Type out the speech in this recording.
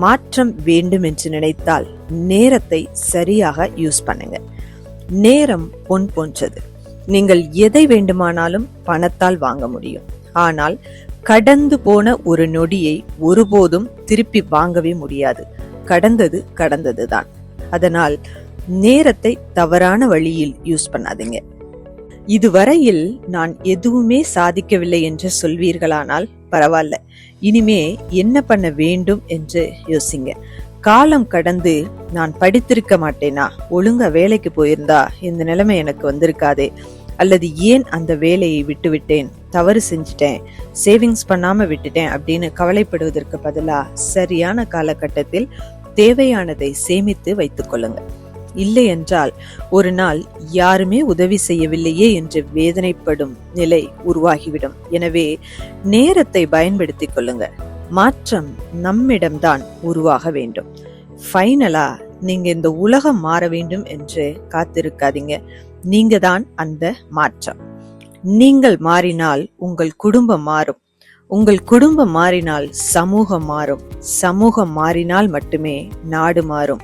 மாற்றம் வேண்டும் என்று நினைத்தால் நேரத்தை சரியாக யூஸ் பண்ணுங்க. நேரம் பொன் போன்றது. நீங்கள் எதை வேண்டுமானாலும் பணத்தால் வாங்க முடியும். ஆனால் கடந்து போன ஒரு நொடியை ஒருபோதும் திருப்பி வாங்கவே முடியாது. கடந்தது கடந்ததுதான். அதனால் நேரத்தை தவறான வழியில் யூஸ் பண்ணாதீங்க. இதுவரையில் நான் எதுவுமே சாதிக்கவில்லை என்று சொல்வீர்களானால் பரவாயில்ல, இனிமே என்ன பண்ண வேண்டும் என்று யோசிங்க. காலம் கடந்து நான் படித்திருக்க மாட்டேனா, ஒழுங்கா வேலைக்கு போயிருந்தா இந்த நிலைமை எனக்கு வந்திருக்காதே, அல்லது ஏன் அந்த வேலையை விட்டுவிட்டேன், தவறு செஞ்சுட்டேன், சேவிங்ஸ் பண்ணாம விட்டுட்டேன் அப்படின்னு கவலைப்படுவதற்கு பதிலா சரியான காலகட்டத்தில் தேவையானதை சேமித்து வைத்துக் கொள்ளுங்க. இல்லை என்றால் ஒரு நாள் யாருமே உதவி செய்யவில்லையே என்று வேதனைப்படும் நிலை உருவாகிவிடும். எனவே நேரத்தை பயன்படுத்திக் கொள்ளுங்க. மாற்றம் நம்மிடம்தான் உருவாக வேண்டும். ஃபைனலா நீங்க இந்த உலகம் மாற வேண்டும் என்று காத்திருக்காதீங்க. நீங்க தான் அந்த மாற்றம். நீங்கள் மாறினால் உங்கள் குடும்பம் மாறும். உங்கள் குடும்பம் மாறினால் சமூகம் மாறும். சமூகம் மாறினால் மட்டுமே நாடு மாறும்.